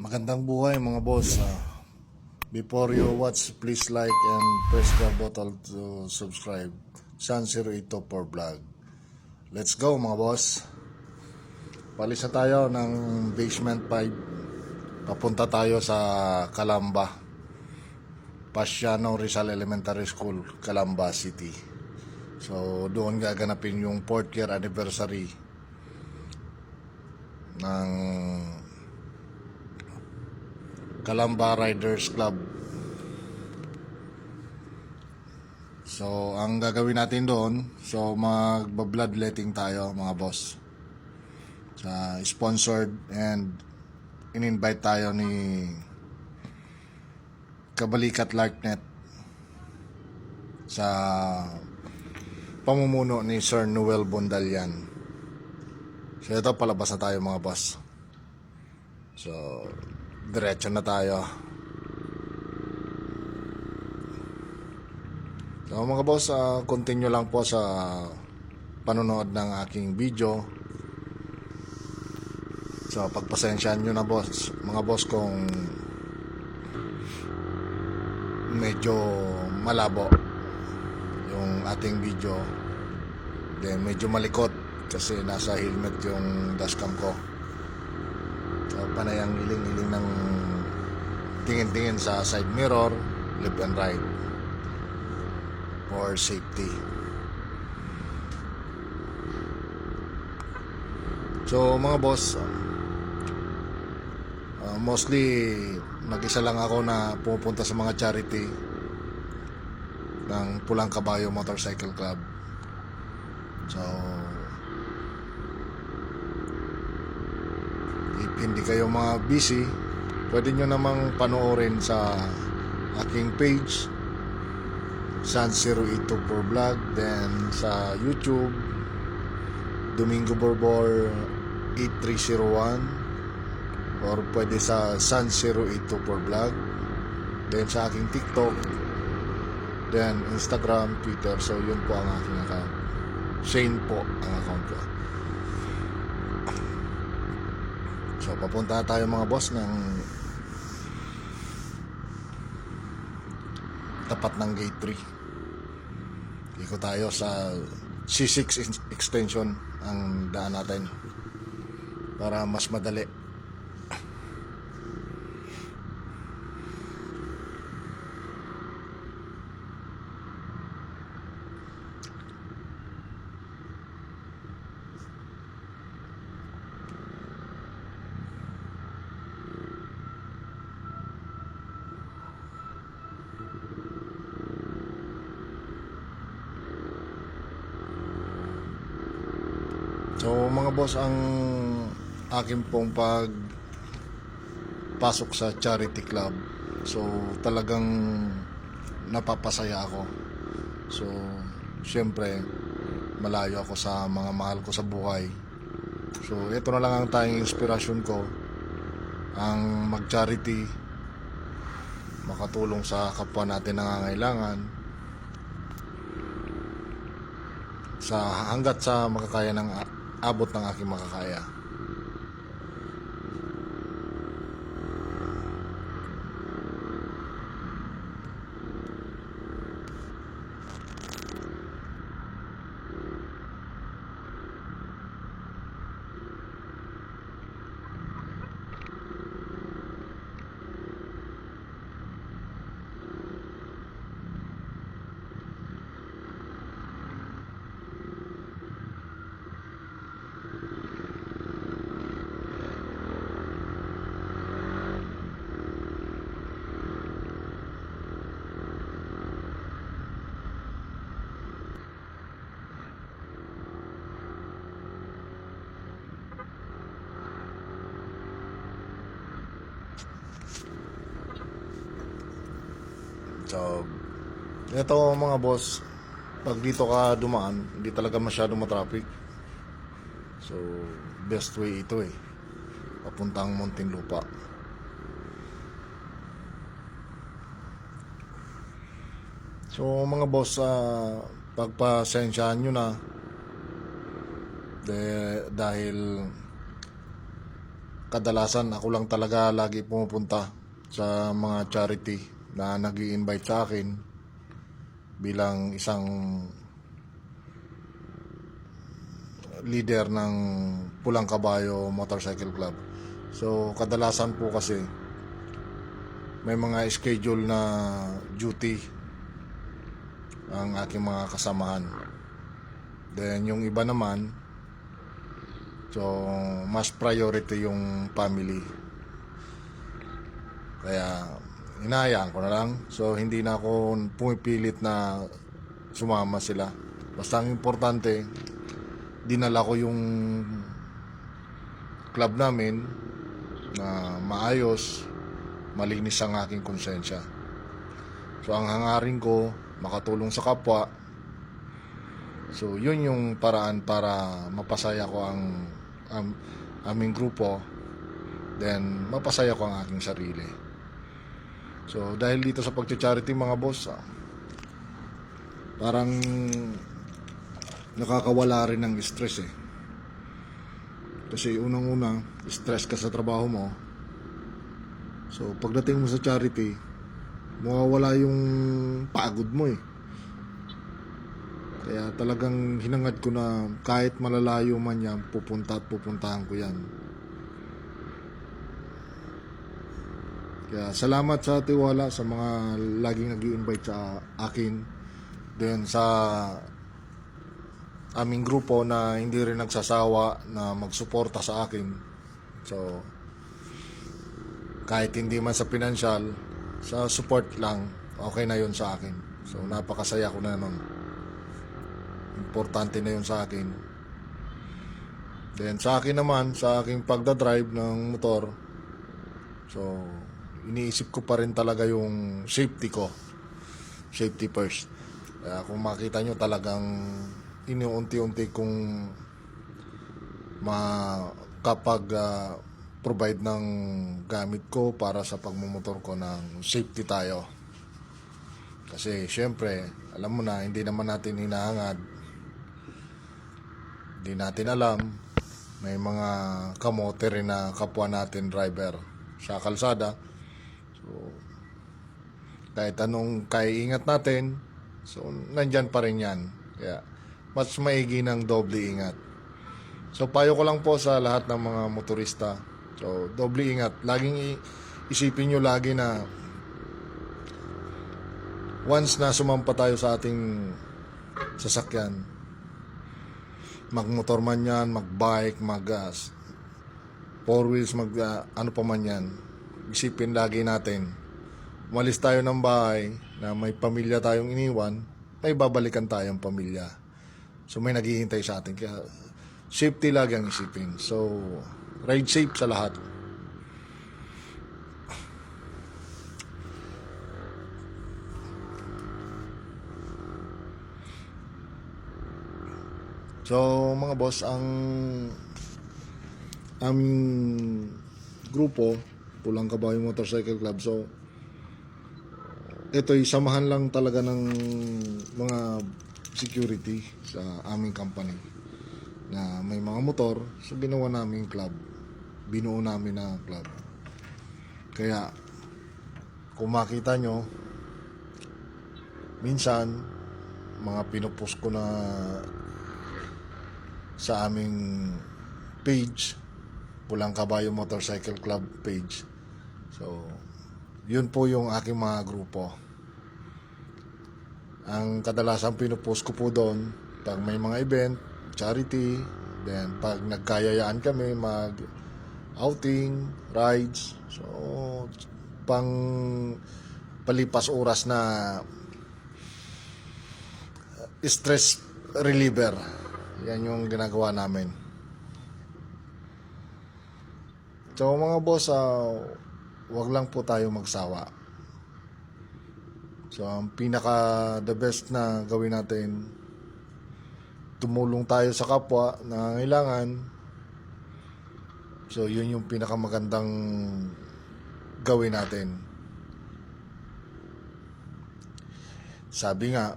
Magandang buhay mga boss. Before you watch, please like and press the button to subscribe. San082 for vlog. Let's go mga boss. Palis na tayo ng basement 5. Papunta tayo sa Calamba, Pasiano Rizal Elementary School, Calamba City. So doon gaganapin yung 4th year anniversary ng Calamba Riders Club. So ang gagawin natin doon, so magba-bloodletting tayo mga boss. Sa sponsored and in-invite tayo ni Kabalikat Larknet sa pamumuno ni Sir Noel Bondalian. So ito, palabas na tayo mga boss. So diretso na tayo. So mga boss, continue lang po sa panonood ng aking video. So pagpasensyahan nyo na boss, mga boss, kung medyo malabo yung ating video, then medyo malikot kasi nasa helmet yung dashcam ko. So panay ang iling-iling ng tingin-tingin sa side mirror, left and right for safety. So mga boss, mostly mag-isa lang ako na pupunta sa mga charity ng Pulang Kabayo Motorcycle Club. So if hindi kayo mga busy, pwede nyo namang panoorin sa aking page San082 for vlog, then sa YouTube Domingo Borbor 8301, or pwede sa San082 for vlog, then sa aking TikTok, then Instagram, Twitter. So yun po ang aking account. Shane po ang account ko. So papunta tayo mga boss ng tapat ng gate 3. Ikot tayo sa C6 extension ang daan natin para mas madali. So mga boss, ang akin pong pasok sa charity club, so talagang napapasaya ako. So syempre malayo ako sa mga mahal ko sa buhay. So ito na lang ang tayong inspirasyon ko, ang mag-charity, makatulong sa kapwa natin nangangailangan sa hanggat sa makakaya ng abot ng aking makakaya. So ito mga boss, pag dito ka dumaan, hindi talaga masyadong matraffic. So best way ito papuntang Muntinlupa. So mga boss, pagpasensyahan nyo na dahil kadalasan ako lang talaga lagi pumupunta sa mga charity na nag-i-invite sa akin bilang isang leader ng Pulang Kabayo Motorcycle Club. So kadalasan po kasi may mga schedule na duty ang aking mga kasamahan. Then yung iba naman, so mas priority yung family. Kaya hinahayaan ko na lang. So hindi na ako pumipilit na sumama sila. Basta ang importante, dinala ko yung club namin na maayos, malinis ang aking konsensya. So ang hangarin ko, makatulong sa kapwa. So yun yung paraan para mapasaya ko ang aming grupo, then mapasaya ko ang aking sarili. So dahil dito sa pagcha-charity mga boss, parang nakakawala rin ng stress eh. Kasi unang-una, stress ka sa trabaho mo. So pagdating mo sa charity, mawawala yung pagod mo eh. Kaya talagang hinangad ko na kahit malalayo man yan, pupunta at pupuntahan ko yan. Kaya salamat sa tiwala sa mga laging nag-i-invite sa akin. Then sa aming grupo na hindi rin nagsasawa na magsuporta sa akin. So kahit hindi man sa pinansyal, sa support lang, okay na yun sa akin. So napakasaya ko na nun. Importante na yun sa akin. Then sa akin naman, sa aking pagdadrive ng motor, so iniisip ko pa rin talaga yung safety ko. Safety first. Kaya kung makita nyo, talagang inuunti-unti kong makapag provide ng gamit ko para sa pagmumotor ko ng safety tayo. Kasi syempre, alam mo na, hindi naman natin hinahangad, hindi natin alam, may mga kamote rin na kapwa natin driver sa kalsada. So kahit anong kaiingat natin, so nandyan pa rin yan. Kaya mas maigi ng doble ingat. So payo ko lang po sa lahat ng mga motorista, so doble ingat. Laging isipin nyo lagi na once na sumampa tayo sa ating sasakyan, magmotor man yan, magbike, four wheels, ano pa man yan, isipin lagi natin, umalis tayo ng bahay na may pamilya tayong iniwan, may babalikan tayong pamilya. So may naghihintay sa atin. Kaya safety lagi ang isipin. So ride safe sa lahat. So mga boss, ang aming grupo, Pulang Kabayo Motorcycle Club, so ito'y samahan lang talaga ng mga security sa aming company na may mga motor. So ginawa namin club, binuo namin na club. Kaya kung makita nyo, minsan mga pinupost ko na sa aming page, Pulang Kabayo Motorcycle Club page. So yun po yung aking mga grupo. Ang kadalasang pinupost ko po doon pag may mga event, charity, then pag nagkayayaan kami mag outing, rides, so pang palipas oras na stress reliever. Yan yung ginagawa namin. So mga boss, wag lang po tayo magsawa. So ang pinaka the best na gawin natin, tumulong tayo sa kapwa na nangangailangan. So yun yung pinakamagandang gawin natin. Sabi nga,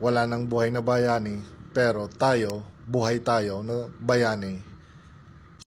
wala nang buhay na bayani, pero tayo buhay tayo, no? Bayani.